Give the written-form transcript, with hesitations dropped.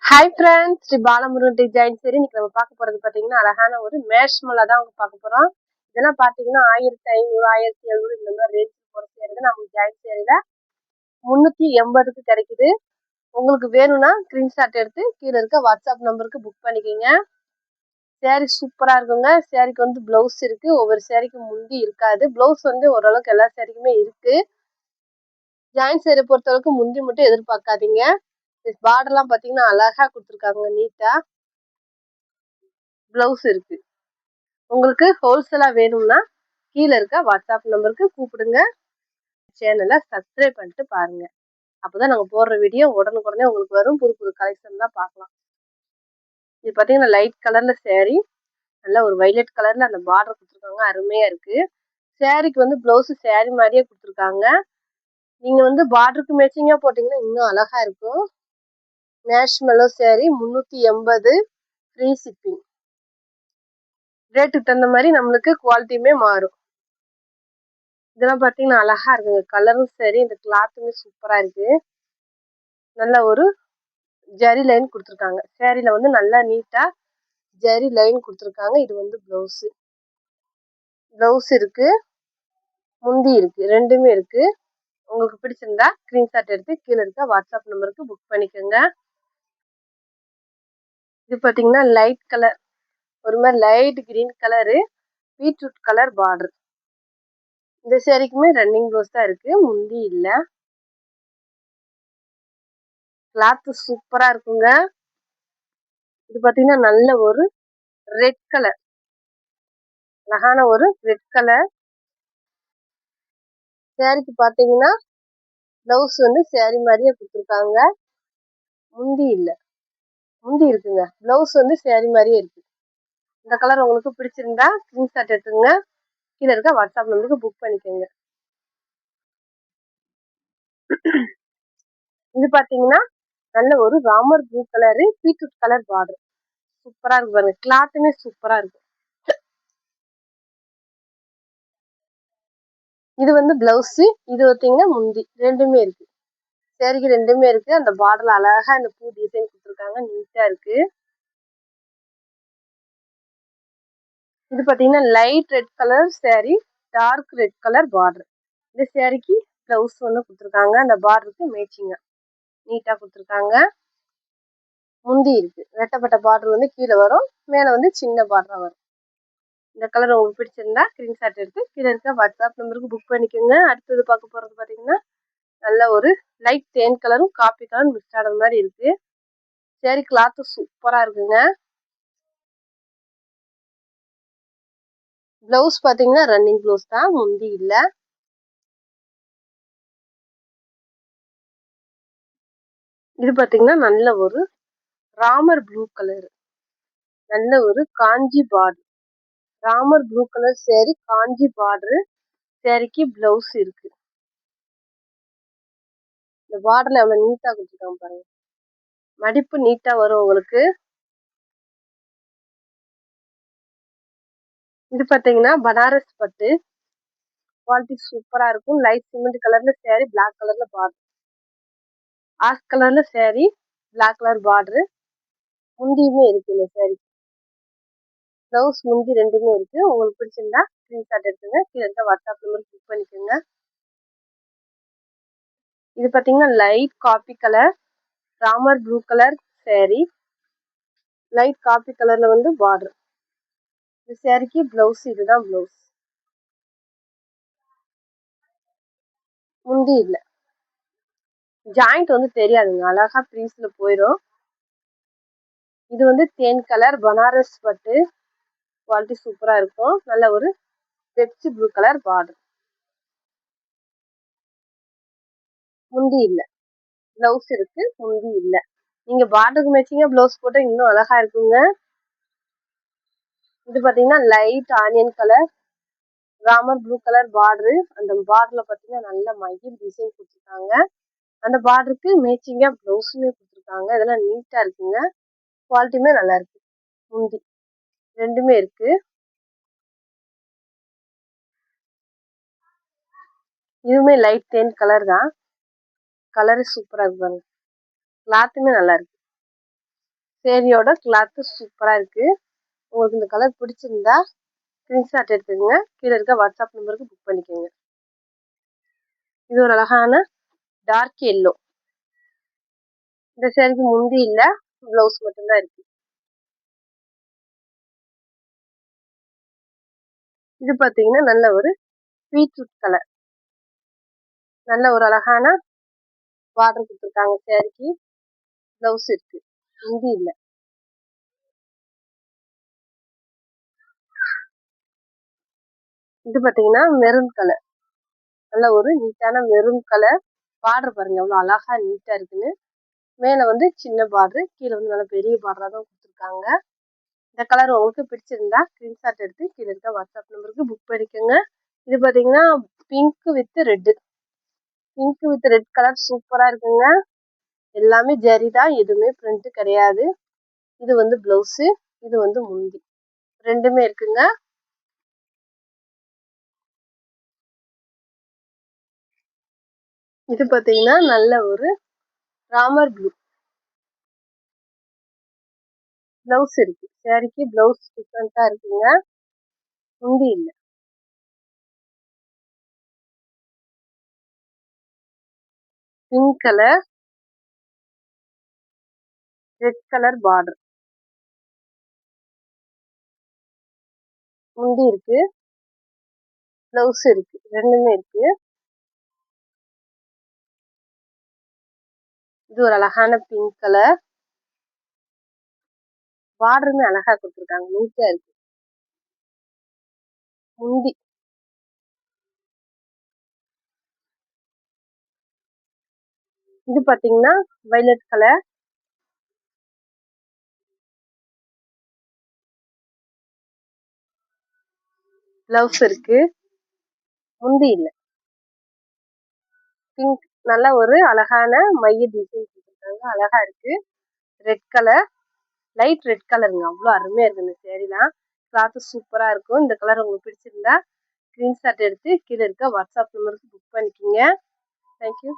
Hi friends, Sri Balamurugan design சரி. இன்னைக்கு நம்ம பார்க்க போறது பாத்தீங்கன்னா அழகான ஒரு மேஷ்மலா தான் பார்க்க போறோம். இதெல்லாம் பாத்தீங்கன்னா 1500 1700 இந்த மாதிரி ரேட் போற சேருது. நமக்கு ஜாயின் சேரில 380க்கு கிடைக்குது. உங்களுக்கு வேணும்னா ஸ்கிரீன்ஷாட் எடுத்து கீழே இருக்க வாட்ஸ்அப் நம்பருக்கு புக் பண்ணிக்கோங்க. சேரீ சூப்பரா இருக்குங்க. சேரீக்கு வந்து பிளவுஸ் இருக்கு. ஒவ்வொரு சேரீக்கு முந்தி இருக்காது. பிளவுஸ் வந்து ஓரளவுக்கு எல்லா சேரீக்குமே இருக்கு. ஜாயின் சேரி பொறுத்தளவுக்கு முந்தி மட்டும் எதிர்பார்க்காதீங்க. பார்டர்லாம் பாத்தீங்கன்னா அழகா கொடுத்துருக்காங்க. நீட்டா பிளவுஸ் இருக்கு. உங்களுக்கு ஹோல்சேலா வேணும்னா கீழே இருக்க வாட்ஸ்அப் நம்பருக்கு கூப்பிடுங்க. சேனலை சப்ஸ்கிரைப் பண்ணிட்டு பாருங்க. அப்பதான் நாங்க போடுற வீடியோ உடனுக்குடனே உங்களுக்கு வரும். புது புது கலெக்ஷன் தான் பார்க்கலாம். இது பாத்தீங்கன்னா லைட் கலர்ல சேரீ, நல்ல ஒரு வைலட் கலர்ல அந்த பார்டர் கொடுத்துருக்காங்க. அருமையா இருக்கு. சேரீக்கு வந்து பிளவுஸ் சேரீ மாதிரியே கொடுத்துருக்காங்க. நீங்க வந்து பார்டருக்கு மேட்சிங்கா போட்டீங்கன்னா இன்னும் அழகா இருக்கும். மேஷ்மெல்லோ சேரீ 380, ஃப்ரீ ஷிப்பிங். ரேட்டுக்கு தகுந்த மாதிரி நம்மளுக்கு குவாலிட்டியுமே மாறும். இதெல்லாம் பாத்தீங்கன்னா அழகா இருக்குங்க. கலரும் சரி, இந்த கிளாத்துமே சூப்பரா இருக்கு. நல்ல ஒரு ஜரி லைன் கொடுத்துருக்காங்க. சேரீல வந்து நல்லா நீட்டா ஜரி லைன் கொடுத்துருக்காங்க. இது வந்து பிளவுஸ் இருக்கு, முந்தி இருக்கு, ரெண்டுமே இருக்கு. உங்களுக்கு பிடிச்சிருந்தா ஸ்கிரீன்ஷாட் எடுத்து கீழே இருக்க வாட்ஸ்அப் நம்பருக்கு புக் பண்ணிக்கோங்க. இது பாத்தீங்கன்னா லைட் கலர், ஒரு மாதிரி light green colour, beetroot colour border. இந்த சேரீக்குமே ரன்னிங் ப்ளவுஸ் தான் இருக்கு, முந்தி இல்ல. கிளாத் சூப்பரா இருக்குங்க. இது பாத்தீங்கன்னா நல்ல ஒரு ரெட் கலர், அழகான ஒரு ரெட் கலர். சேரீக்கு பாத்தீங்கன்னா பிளவுஸ் வந்து சேரீ மாதிரியே கொடுத்துருக்காங்க. முந்தி இல்ல, முந்தி இருக்குங்க. பிளவுஸ் வந்து சேரீ மாதிரியே இருக்கு. இந்த கலர் உங்களுக்கு பிடிச்சிருந்தா ஸ்கிரீன்ஷாட் எடுத்துங்க. கீழே இருக்க வாட்ஸ்அப் நம்பருக்கு புக் பண்ணிக்கோங்க. இது பாத்தீங்கன்னா நல்ல ஒரு Ramar blue colour, beetroot colour border. சூப்பரா இருக்கு பாருங்க. கிளாத்துமே சூப்பரா இருக்கு. இது வந்து பிளவுஸ், இது பார்த்தீங்கன்னா முந்தி. ரெண்டுமே இருக்கு. சேரீக்கு ரெண்டுமே இருக்கு. அந்த பார்டர்ல அழகா இந்த பூ டிசைன் கொடுத்துருக்காங்க. நீட்டா இருக்கு. இது பாத்தீங்கன்னா light red colour sari, dark red colour border. இந்த சேரீக்கு பிளவுஸ் வந்து கொடுத்துருக்காங்க. அந்த பார்டருக்கு மேட்சிங்கா நீட்டா கொடுத்துருக்காங்க. முந்தி இருக்கு. வெட்டப்பட்ட பார்டர் வந்து கீழே வரும், மேல வந்து சின்ன பார்டரா வரும். இந்த கலர் உங்களுக்கு பிடிச்சிருந்தா ஸ்கிரீன்ஷாட் எடுத்து கீழே இருக்க வாட்ஸ்அப் நம்பருக்கு புக் பண்ணிக்கோங்க. அடுத்தது பார்க்க போறது பாத்தீங்கன்னா நல்ல ஒரு லைட் தேன் கலரும் காப்பி கலரும் மிக்ஸ் ஆன மாதிரி இருக்கு. சேரீ கிளாத் சூப்பரா இருக்குங்க. பிளவுஸ் பாத்தீங்கன்னா ரன்னிங் பிளவுஸ் தான், முந்தி இல்ல. இது பாத்தீங்கன்னா நல்ல ஒரு ராமர் ப்ளூ கலர், நல்ல ஒரு Kanchi border. Ramar blue colour sari, Kanchi border. சேரீக்கு பிளவுஸ் இருக்கு. இந்த பார்டர்ல எவ்வளவு நீட்டா கொடுத்துருக்காங்க பாருங்க. மடிப்பு நீட்டா வரும் உங்களுக்கு. இது பாத்தீங்கன்னா பனாரஸ் பட்டு, குவாலிட்டி சூப்பரா இருக்கும். லைட் சிமெண்ட் கலர்ல சேரீ, பிளாக் கலர்ல பார்டர். ஆஷ் கலர்ல சேரீ, பிளாக் கலர் பார்டர். முந்தியுமே இருக்கு இந்த சேரீ. பிளவுஸ் முந்தி ரெண்டுமே இருக்கு. உங்களுக்கு பிடிச்சிருந்தா ஸ்கிரீன்ஷாட் எடுத்துங்க. கீழே இருக்க வாட்ஸ்அப் நம்பர் புக் பண்ணிக்கோங்க. இது பாத்தீங்கன்னா light coffee colour, Ramar blue colour sari, light coffee கலர்ல வந்து பார்டர். இந்த சேரீக்கு பிளவுஸ், இதுதான் பிளவுஸ். முந்தி இல்ல, ஜாயிண்ட் வந்து தெரியாதுங்க. அழகா ப்ரீஸ்ல போயிடும். இது வந்து தேன் கலர் பனாரஸ் பட்டு, குவாலிட்டி சூப்பரா இருக்கும். நல்ல ஒரு பெப்சி ப்ளூ கலர் பார்டர். முந்தி இல்ல, பிளவுஸ் இருக்கு, முந்தி இல்ல. நீங்க பார்டருக்கு மேட்சிங்கா பிளவுஸ் போட்டா இன்னும் அழகா இருக்குங்க. இது பாத்தீங்கன்னா light onion colour, Ramar blue colour border. அந்த பார்டர்ல பாத்தீங்கன்னா நல்ல மயில் டிசைன் கொடுத்துருக்காங்க. அந்த பார்டருக்கு மேட்சிங்கா பிளவுஸுமே கொடுத்துருக்காங்க. இதெல்லாம் நீட்டா இருக்குங்க. குவாலிட்டியுமே நல்லா இருக்கு. முந்தி ரெண்டுமே இருக்கு. இதுவுமே லைட் தேன் கலர் தான். கலரு சூப்பரா இருக்கு பாருங்க. கிளாத்துமே நல்லா இருக்கு. சேரீயோட கிளாத்து சூப்பரா இருக்கு. உங்களுக்கு இந்த கலர் பிடிச்சிருந்தா ஸ்கிரீன்ஷாட் எடுத்துக்கங்க. கீழே இருக்க வாட்ஸ்அப் நம்பருக்கு புக் பண்ணிக்கோங்க. இது ஒரு அழகான டார்க் எல்லோ. இந்த சேரீக்கு முந்தி இல்ல, பிளவுஸ் மட்டும்தான் இருக்கு. இது பாத்தீங்கன்னா நல்ல ஒரு பீட்ரூட் கலர். நல்ல ஒரு அழகான பார்டர் கொடுத்துருக்காங்க சேரீக்கு. பிளவுஸ் இருக்கு, முந்தி இல்ல. இது பாத்தீங்கன்னா மெரூன் கலர். நல்ல ஒரு நீட்டான மெரூன் கலர். பார்டர் பாருங்க எவ்வளவு அழகா நீட்டா இருக்குன்னு. மேல வந்து சின்ன பார்டர், கீழே வந்து நல்ல பெரிய பார்டரா தான் கொடுத்துருக்காங்க. இந்த கலர் உங்களுக்கு பிடிச்சிருந்தா ஸ்கிரீன்ஷாட் எடுத்து கீழே இருக்க வாட்ஸ்அப் நம்பருக்கு புக் பண்ணிக்கோங்க. இது பாத்தீங்கன்னா pink with red. Pink with red colour சூப்பரா இருக்குங்க. எல்லாமே ஜரி தான், எதுவுமே பிரிண்ட் கிடையாது. இது வந்து பிளவுஸ், இது வந்து முந்தி, ரெண்டுமே இருக்குங்க. இது பாத்தீங்கன்னா நல்ல ஒரு ராமர் ப்ளூ. பிளவுஸ் இருக்கு, சேரீக்கு பிளவுஸ் டிஃப்ரெண்டா இருக்குங்க. முந்தி இல்ல. Pink colour, red colour border. முந்தி இருக்கு, பிளவுஸ் இருக்கு, ரெண்டுமே இருக்கு. இது ஒரு அழகான பிங்க் கலர். பார்டருமே அழகா கொடுத்துருக்காங்க, நீட்டா இருக்கு. முந்தி இது பாத்தீங்கன்னா வைலட் கலர். பிளவுஸ் இருக்கு, முந்தி இல்ல. பிங்க், நல்ல ஒரு அழகான மைய டிசைன் கொடுத்துருக்காங்க, அழகா இருக்கு. ரெட் கலர், லைட் ரெட் கலருங்க, அவ்வளோ அருமையா இருக்கு இந்த சேரீலாம். கிளாத்து சூப்பரா இருக்கும். இந்த கலர் உங்களுக்கு பிடிச்சிருந்தா ஸ்கிரீன்ஷாட் எடுத்து கீழே இருக்க வாட்ஸ்அப் நம்பருக்கு புக் பண்ணிக்கிங்க. தேங்க்யூ.